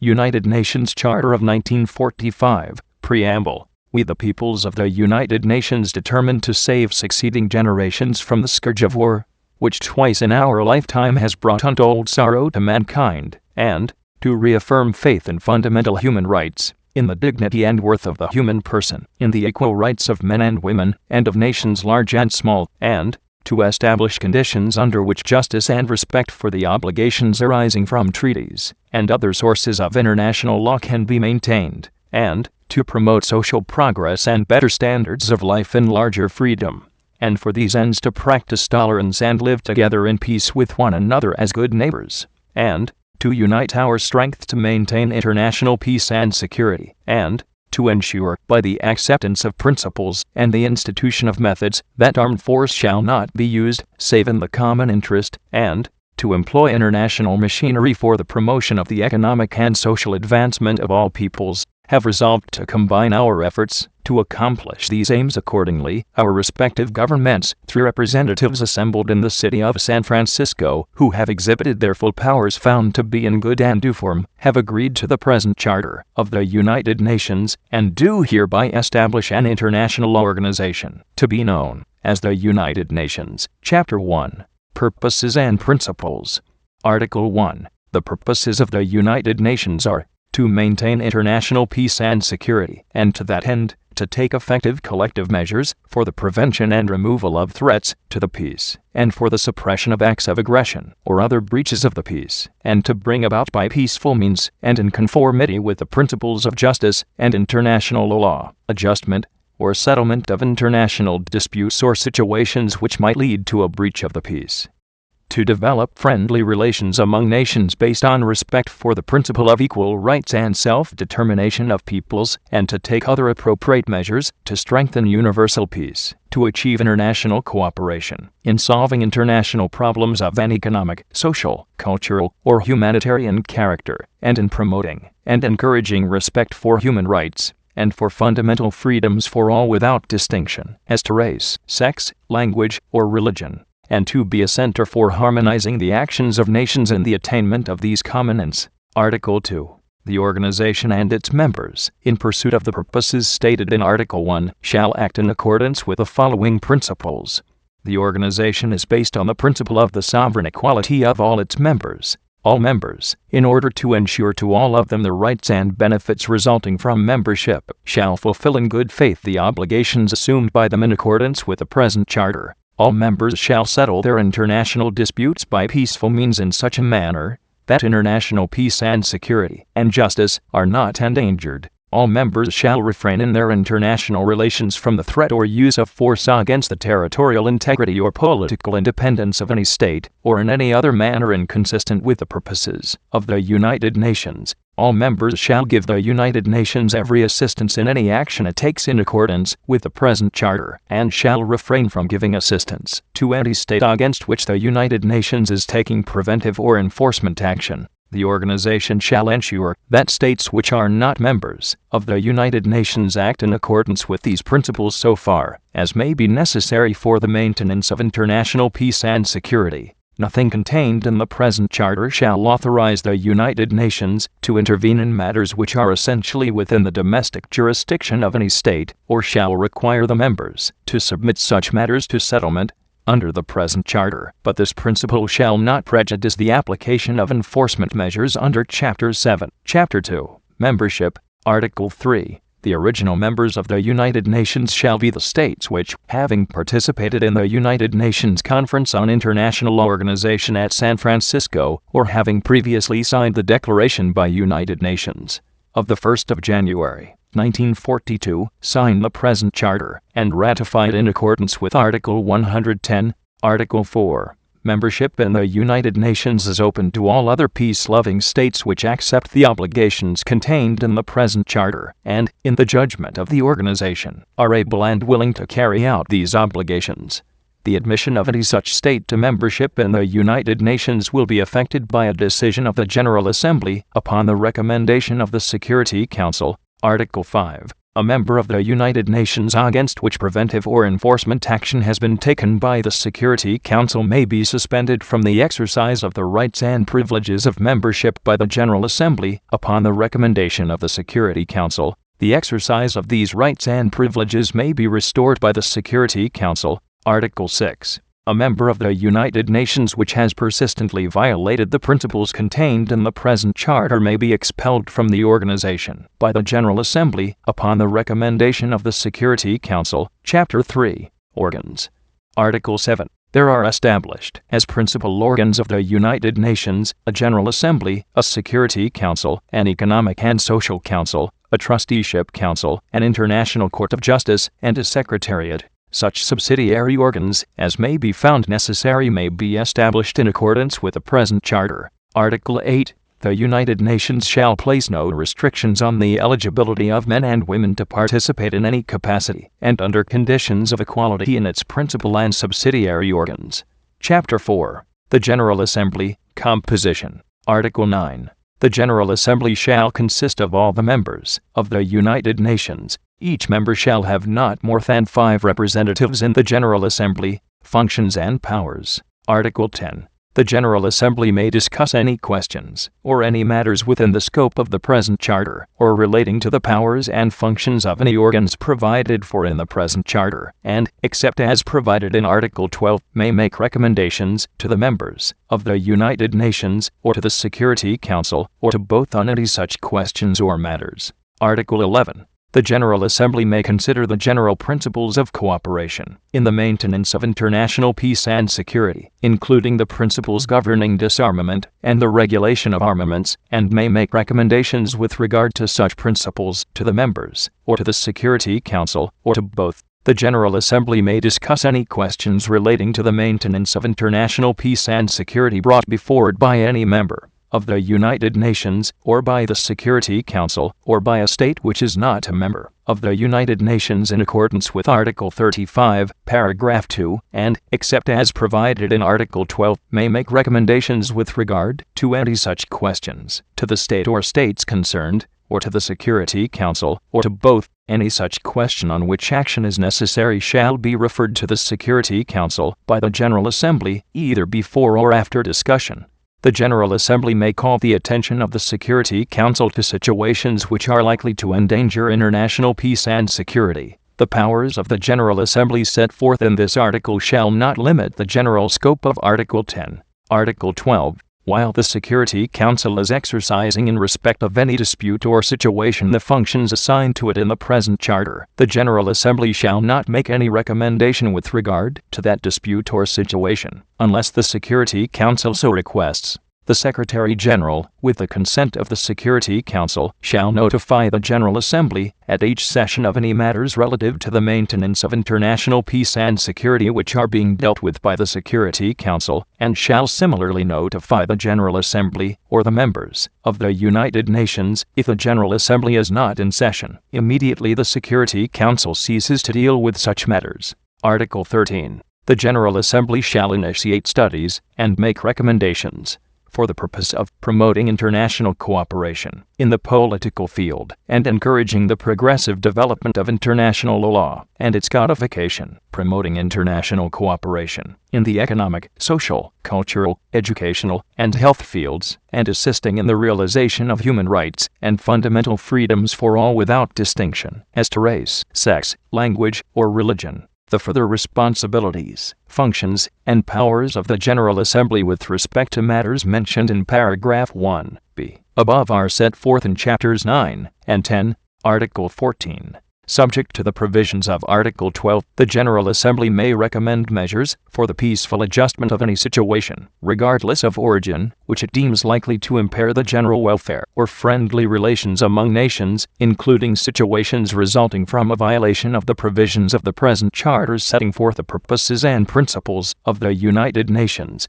United Nations Charter of 1945, Preamble. We the peoples of the United Nations determined to save succeeding generations from the scourge of war, which twice in our lifetime has brought untold sorrow to mankind, and to reaffirm faith in fundamental human rights, in the dignity and worth of the human person, in the equal rights of men and women, and of nations large and small, and to establish conditions under which justice and respect for the obligations arising from treaties and other sources of international law can be maintained, and to promote social progress and better standards of life and larger freedom, and for these ends to practice tolerance and live together in peace with one another as good neighbors, and to unite our strength to maintain international peace and security, and to ensure, by the acceptance of principles and the institution of methods, that armed force shall not be used, save in the common interest, and to employ international machinery for the promotion of the economic and social advancement of all peoples, have resolved to combine our efforts to accomplish these aims accordingly. Our respective governments, through representatives assembled in the city of San Francisco, who have exhibited their full powers found to be in good and due form, have agreed to the present Charter of the United Nations, and do hereby establish an international organization, to be known as the United Nations. Chapter 1. Purposes and Principles. Article 1. The purposes of the United Nations are to maintain international peace and security, and to that end, to take effective collective measures for the prevention and removal of threats to the peace, and for the suppression of acts of aggression or other breaches of the peace, and to bring about by peaceful means, and in conformity with the principles of justice and international law, adjustment or settlement of international disputes or situations which might lead to a breach of the peace. To develop friendly relations among nations based on respect for the principle of equal rights and self-determination of peoples, and to take other appropriate measures to strengthen universal peace, to achieve international cooperation in solving international problems of an economic, social, cultural, or humanitarian character, and in promoting and encouraging respect for human rights, and for fundamental freedoms for all without distinction as to race, sex, language, or religion, and to be a center for harmonizing the actions of nations in the attainment of these common ends. Article 2. The organization and its members, in pursuit of the purposes stated in Article 1, shall act in accordance with the following principles. The organization is based on the principle of the sovereign equality of all its members. All members, in order to ensure to all of them the rights and benefits resulting from membership, shall fulfill in good faith the obligations assumed by them in accordance with the present Charter. All members shall settle their international disputes by peaceful means in such a manner that international peace and security and justice are not endangered. All members shall refrain in their international relations from the threat or use of force against the territorial integrity or political independence of any state, or in any other manner inconsistent with the purposes of the United Nations. All members shall give the United Nations every assistance in any action it takes in accordance with the present Charter, and shall refrain from giving assistance to any state against which the United Nations is taking preventive or enforcement action. The organization shall ensure that states which are not members of the United Nations act in accordance with these principles so far as may be necessary for the maintenance of international peace and security. Nothing contained in the present Charter shall authorize the United Nations to intervene in matters which are essentially within the domestic jurisdiction of any state, or shall require the members to submit such matters to settlement under the present Charter, but this principle shall not prejudice the application of enforcement measures under Chapter 7. Chapter 2. Membership. Article 3. The original members of the United Nations shall be the states which, having participated in the United Nations Conference on International Organization at San Francisco, or having previously signed the Declaration by United Nations of the 1st of January, 1942, sign the present Charter, and ratify it in accordance with Article 110. Article 4. Membership in the United Nations is open to all other peace-loving states which accept the obligations contained in the present Charter, and, in the judgment of the organization, are able and willing to carry out these obligations. The admission of any such state to membership in the United Nations will be effected by a decision of the General Assembly, upon the recommendation of the Security Council. Article 5. A member of the United Nations against which preventive or enforcement action has been taken by the Security Council may be suspended from the exercise of the rights and privileges of membership by the General Assembly upon the recommendation of the Security Council. The exercise of these rights and privileges may be restored by the Security Council. Article 6. A member of the United Nations which has persistently violated the principles contained in the present Charter may be expelled from the organization by the General Assembly upon the recommendation of the Security Council. Chapter 3. Organs. Article 7. There are established as principal organs of the United Nations a General Assembly, a Security Council, an Economic and Social Council, a Trusteeship Council, an International Court of Justice, and a Secretariat. Such subsidiary organs as may be found necessary may be established in accordance with the present Charter. Article 8. The United Nations shall place no restrictions on the eligibility of men and women to participate in any capacity, and under conditions of equality in its principal and subsidiary organs. Chapter 4. The General Assembly. Composition. Article 9. The General Assembly shall consist of all the members of the United Nations. Each member shall have not more than 5 representatives in the General Assembly. Functions and powers. Article 10. The General Assembly may discuss any questions or any matters within the scope of the present Charter or relating to the powers and functions of any organs provided for in the present Charter, and, except as provided in Article 12, may make recommendations to the members of the United Nations or to the Security Council or to both on any such questions or matters. Article 11. The General Assembly may consider the general principles of cooperation in the maintenance of international peace and security, including the principles governing disarmament and the regulation of armaments, and may make recommendations with regard to such principles to the members, or to the Security Council, or to both. The General Assembly may discuss any questions relating to the maintenance of international peace and security brought before it by any member of the United Nations, or by the Security Council, or by a state which is not a member of the United Nations in accordance with Article 35, Paragraph 2, and, except as provided in Article 12, may make recommendations with regard to any such questions to the state or states concerned, or to the Security Council, or to both. Any such question on which action is necessary shall be referred to the Security Council by the General Assembly, either before or after discussion. The General Assembly may call the attention of the Security Council to situations which are likely to endanger international peace and security. The powers of the General Assembly set forth in this article shall not limit the general scope of Article 10. Article 12. While the Security Council is exercising in respect of any dispute or situation the functions assigned to it in the present Charter, the General Assembly shall not make any recommendation with regard to that dispute or situation, unless the Security Council so requests. The Secretary-General, with the consent of the Security Council, shall notify the General Assembly at each session of any matters relative to the maintenance of international peace and security which are being dealt with by the Security Council, and shall similarly notify the General Assembly or the members of the United Nations if the General Assembly is not in session. Immediately the Security Council ceases to deal with such matters. Article 13. The General Assembly shall initiate studies and make recommendations for the purpose of promoting international cooperation in the political field and encouraging the progressive development of international law and its codification, promoting international cooperation in the economic, social, cultural, educational, and health fields, and assisting in the realization of human rights and fundamental freedoms for all without distinction as to race, sex, language, or religion. The further responsibilities, functions, and powers of the General Assembly with respect to matters mentioned in paragraph 1b above are set forth in chapters 9 and 10, Article 14. Subject to the provisions of Article 12, the General Assembly may recommend measures for the peaceful adjustment of any situation, regardless of origin, which it deems likely to impair the general welfare or friendly relations among nations, including situations resulting from a violation of the provisions of the present Charter setting forth the purposes and principles of the United Nations.